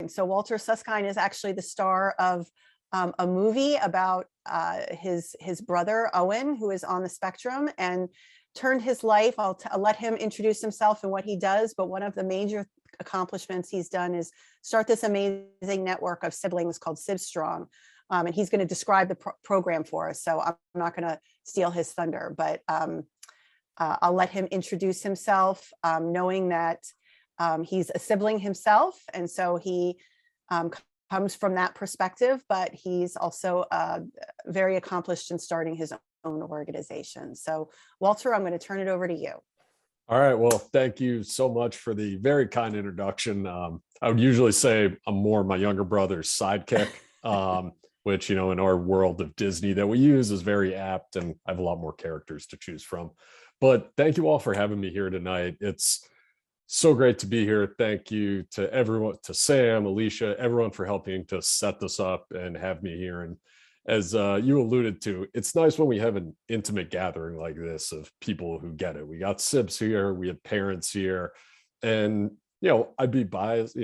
So Walter Suskind is actually the star of a movie about his brother, Owen, who is on the spectrum and turned his life. I'll let him introduce himself and what he does. But one of the major accomplishments he's done is start this amazing network of siblings called SibStrong. And he's going to describe the program for us. So I'm not going to steal his thunder, but I'll let him introduce himself, knowing that he's a sibling himself. And so he comes from that perspective, but he's also very accomplished in starting his own organization. So Walter, I'm going to turn it over to you. All right. Well, thank you so much for the very kind introduction. I would usually say I'm more my younger brother's sidekick, which, in our world of Disney that we use is very apt, and I have a lot more characters to choose from. But thank you all for having me here tonight. It's so great to be here. Thank you to everyone, to Sam, Alicia, everyone for helping to set this up and have me here. And as you alluded to, it's nice when we have an intimate gathering like this of people who get it. We got Sibs here, we have parents here, and, I'd be biased,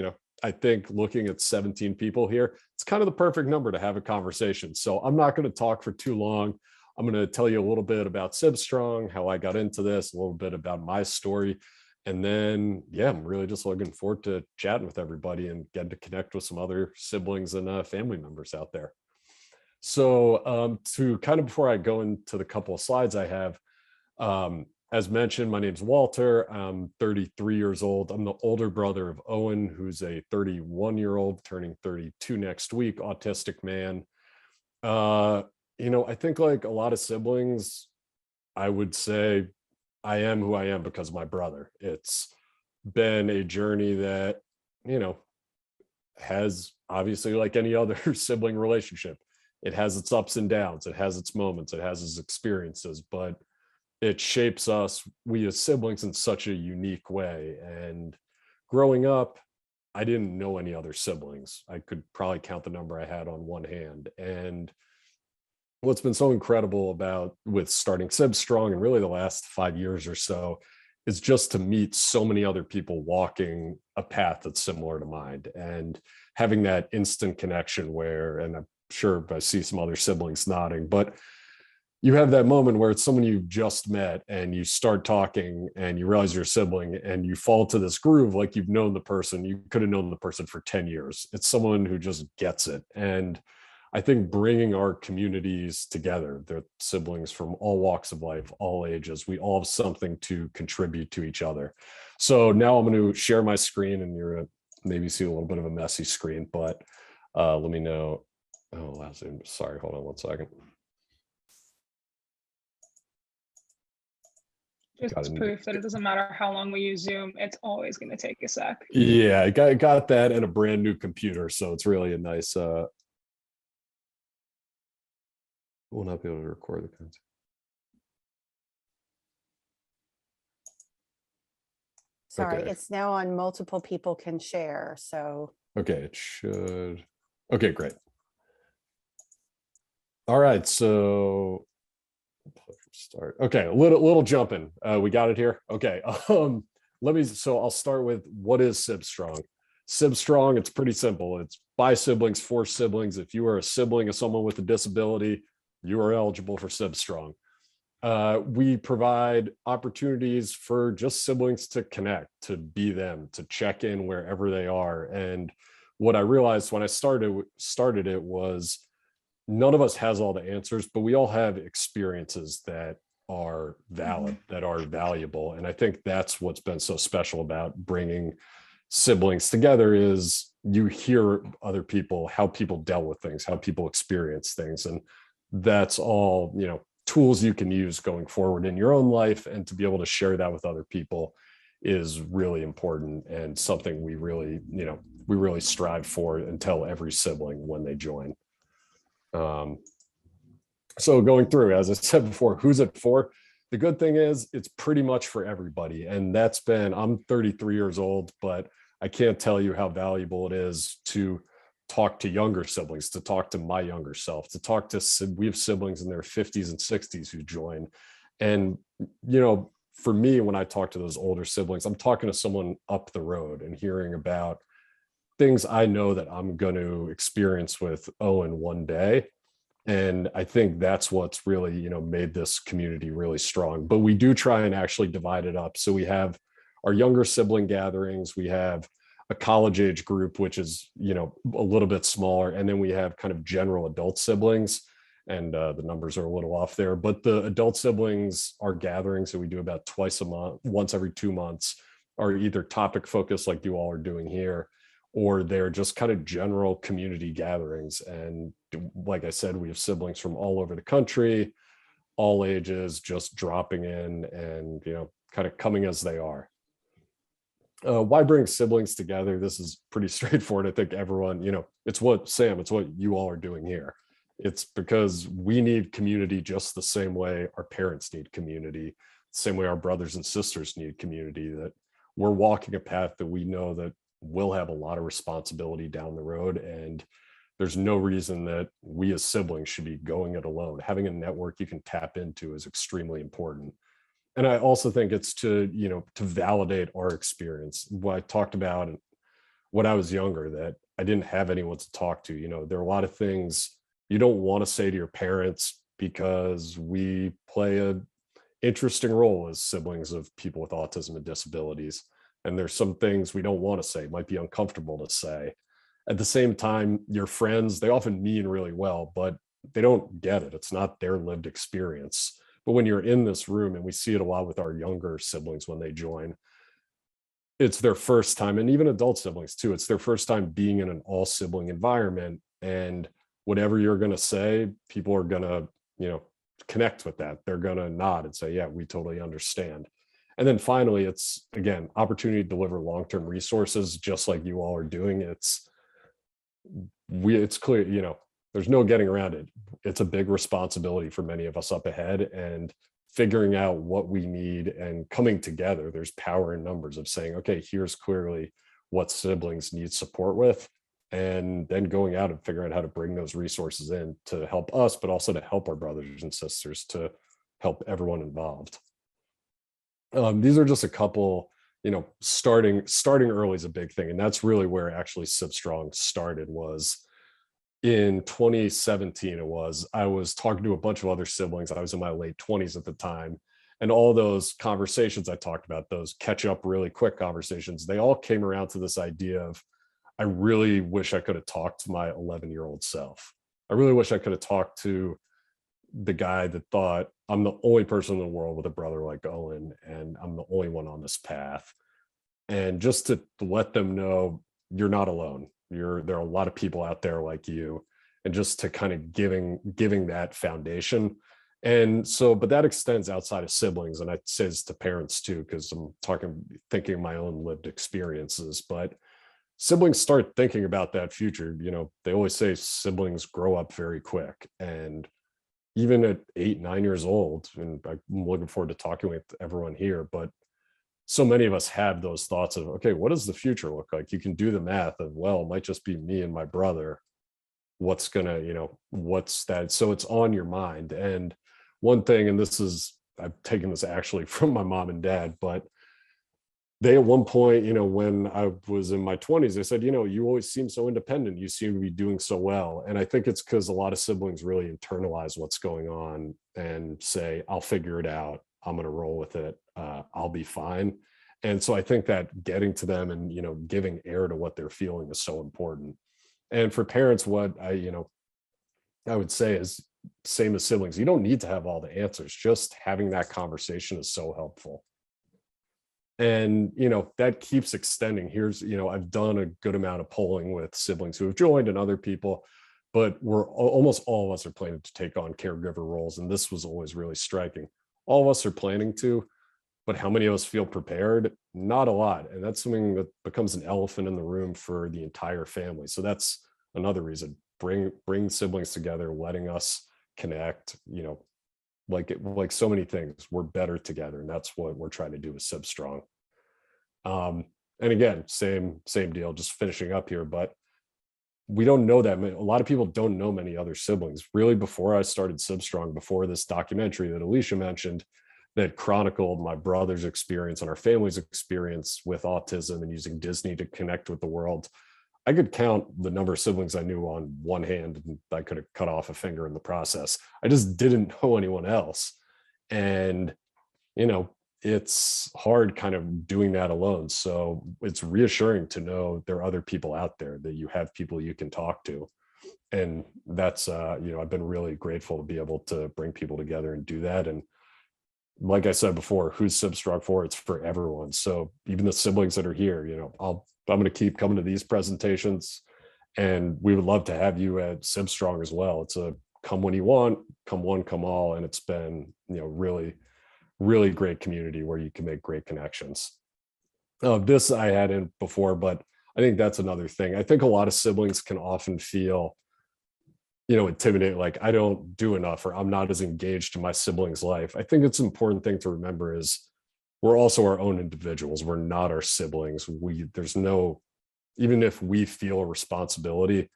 I think looking at 17 people here, it's kind of the perfect number to have a conversation. So I'm not going to talk for too long. I'm going to tell you a little bit about SibStrong, how I got into this, a little bit about my story. And then, I'm really just looking forward to chatting with everybody and getting to connect with some other siblings and family members out there. So to kind of before I go into the couple of slides I have, as mentioned, my name's Walter. I'm 33 years old. I'm the older brother of Owen, who's a 31-year-old, turning 32 next week, autistic man. I think like a lot of siblings, I would say I am who I am because of my brother. It's been a journey that, has obviously, like any other sibling relationship, it has its ups and downs, it has its moments, it has its experiences, but it shapes us, we as siblings, in such a unique way. And growing up, I didn't know any other siblings. I could probably count the number I had on one hand. And what's been so incredible about with starting SibStrong and really the last 5 years or so is just to meet so many other people walking a path that's similar to mine and having that instant connection where, and I'm sure I see some other siblings nodding, but you have that moment where it's someone you've just met and you start talking and you realize you're a sibling and you fall to this groove like you've known the person. You could have known the person for 10 years. It's someone who just gets it. And I think bringing our communities together, they're siblings from all walks of life, all ages, we all have something to contribute to each other. So now I'm going to share my screen and you're going to maybe see a little bit of a messy screen, but let me know. Oh, last name. Sorry, hold on one second. Just proof that it doesn't matter how long we use Zoom, it's always going to take a sec. Yeah, I got that and a brand new computer, so it's really a nice we'll not be able to record the content. Sorry, okay. It's now on multiple people can share, so. Okay, it should. Okay, great. All right, so start. Okay, a little jumping. We got it here. Okay. So I'll start with what is SibStrong. SibStrong, it's pretty simple. It's by siblings, for siblings. If you are a sibling of someone with a disability, you are eligible for SibStrong. We provide opportunities for just siblings to connect, to be them, to check in wherever they are. And what I realized when I started it was none of us has all the answers, but we all have experiences that are valid, that are valuable. And I think that's what's been so special about bringing siblings together is you hear other people, how people dealt with things, how people experience things. And that's all, tools you can use going forward in your own life. And to be able to share that with other people is really important and something we really strive for and tell every sibling when they join. So going through, as I said before, who's it for? The good thing is it's pretty much for everybody. And I'm 33 years old, but I can't tell you how valuable it is to talk to younger siblings, to talk to my younger self, to talk to, we have siblings in their 50s and 60s who join. And, for me, when I talk to those older siblings, I'm talking to someone up the road and hearing about things I know that I'm going to experience with Owen one day. And I think that's what's really, made this community really strong. But we do try and actually divide it up. So we have our younger sibling gatherings, we have a college age group, which is, a little bit smaller. And then we have kind of general adult siblings. And the numbers are a little off there. But the adult siblings, our gatherings that we do about twice a month, once every 2 months, are either topic focused like you all are doing here, or they're just kind of general community gatherings. And like I said, we have siblings from all over the country, all ages, just dropping in and, kind of coming as they are. Why bring siblings together? This is pretty straightforward. I think everyone, it's what you all are doing here. It's because we need community just the same way our parents need community, the same way our brothers and sisters need community, that we're walking a path that we know that will have a lot of responsibility down the road. And there's no reason that we as siblings should be going it alone. Having a network you can tap into is extremely important. And I also think it's to validate our experience. What I talked about when I was younger, that I didn't have anyone to talk to. There are a lot of things you don't want to say to your parents because we play an interesting role as siblings of people with autism and disabilities. And there's some things we don't want to say, might be uncomfortable to say. At the same time, your friends, they often mean really well, but they don't get it. It's not their lived experience. But when you're in this room, and we see it a lot with our younger siblings when they join, it's their first time, and even adult siblings too, it's their first time being in an all sibling environment. And whatever you're going to say, people are going to, connect with that. They're going to nod and say, yeah, we totally understand. And then finally, it's, again, opportunity to deliver long-term resources, just like you all are doing. It's clear, there's no getting around it. It's a big responsibility for many of us up ahead, and figuring out what we need and coming together. There's power in numbers of saying, okay, here's clearly what siblings need support with, and then going out and figuring out how to bring those resources in to help us, but also to help our brothers and sisters, to help everyone involved. These are just a couple, starting early is a big thing. And that's really where actually SibStrong started, was in 2017. I was talking to a bunch of other siblings. I was in my late 20s at the time. And all those conversations I talked about, those catch up really quick conversations, they all came around to this idea of, I really wish I could have talked to my 11-year-old self. I really wish I could have talked to the guy that thought, I'm the only person in the world with a brother like Owen, and I'm the only one on this path. And just to let them know, you're not alone. There are a lot of people out there like you, and just to kind of giving that foundation. And so, but that extends outside of siblings, and I say this to parents too, because I'm thinking of my own lived experiences. But siblings start thinking about that future. They always say siblings grow up very quick, and even at 8, 9 years old, and I'm looking forward to talking with everyone here, but so many of us have those thoughts of, okay, what does the future look like? You can do the math of, well, it might just be me and my brother. What's that? So it's on your mind. And one thing, and I've taken this actually from my mom and dad, but they at one point, when I was in my 20s, they said, you always seem so independent. You seem to be doing so well. And I think it's because a lot of siblings really internalize what's going on and say, I'll figure it out. I'm going to roll with it. I'll be fine. And so I think that getting to them and, giving air to what they're feeling is so important. And for parents, what I would say is, same as siblings, you don't need to have all the answers. Just having that conversation is so helpful. And, that keeps extending. I've done a good amount of polling with siblings who have joined and other people, but almost all of us are planning to take on caregiver roles. And this was always really striking. All of us are planning to, but how many of us feel prepared? Not a lot. And that's something that becomes an elephant in the room for the entire family. So that's another reason. Bring siblings together, letting us connect, like so many things, we're better together. And that's what we're trying to do with SibStrong. And again, same deal, just finishing up here, but we don't know that many. A lot of people don't know many other siblings. Really, before I started SibStrong, before this documentary that Alicia mentioned, that chronicled my brother's experience and our family's experience with autism and using Disney to connect with the world, I could count the number of siblings I knew on one hand, and I could have cut off a finger in the process. I just didn't know anyone else. And, you know, it's hard kind of doing that alone. So it's reassuring to know there are other people out there, that you have people you can talk to. And that's, you know, I've been really grateful to be able to bring people together and do that. And like I said before, who's SibStrong for? It's for everyone. So even the siblings that are here, you know, I'm going to keep coming to these presentations, and we would love to have you at SibStrong as well. It's a come when you want, come one, come all. And it's been, you know, really, really great community where you can make great connections. This I had in before, but I think that's another thing. I think a lot of siblings can often feel, you know, intimidated, like I don't do enough, or I'm not as engaged in my sibling's life. I think it's an important thing to remember is we're also our own individuals. We're not our siblings. There's no, even if we feel a responsibility,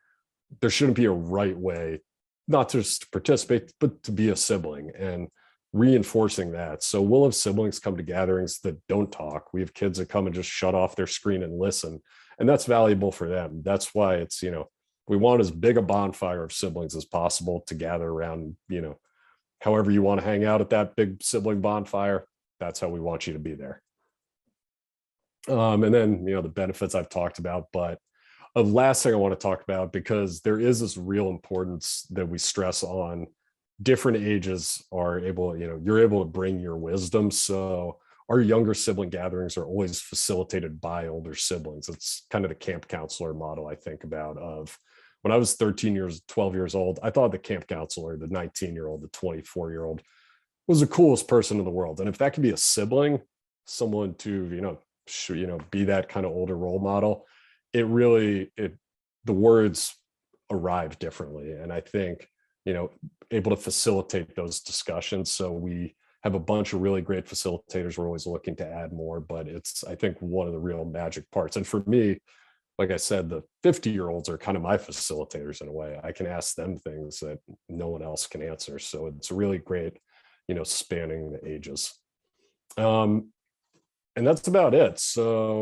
there shouldn't be a right way, not just to participate, but to be a sibling, and reinforcing that. So we'll have siblings come to gatherings that don't talk. We have kids that come and just shut off their screen and listen. And that's valuable for them. That's why it's, you know, we want as big a bonfire of siblings as possible to gather around, you know, however you want to hang out at that big sibling bonfire. That's how we want you to be there. And then, you know, the benefits I've talked about, but the last thing I want to talk about, because there is this real importance that we stress on, different ages are able, you know, you're able to bring your wisdom. So our younger sibling gatherings are always facilitated by older siblings. It's kind of the camp counselor model I think about. Of when I was 12 years old, I thought the camp counselor, the 19-year-old, the 24-year-old was the coolest person in the world. And if that could be a sibling, someone to, you know, be that kind of older role model, the words arrive differently. And I think, you know, able to facilitate those discussions. So we have a bunch of really great facilitators. We're always looking to add more, but it's, I think, one of the real magic parts. And for me, like I said, the 50-year-olds are kind of my facilitators in a way. I can ask them things that no one else can answer. So it's really great, you know, spanning the ages. And that's about it. So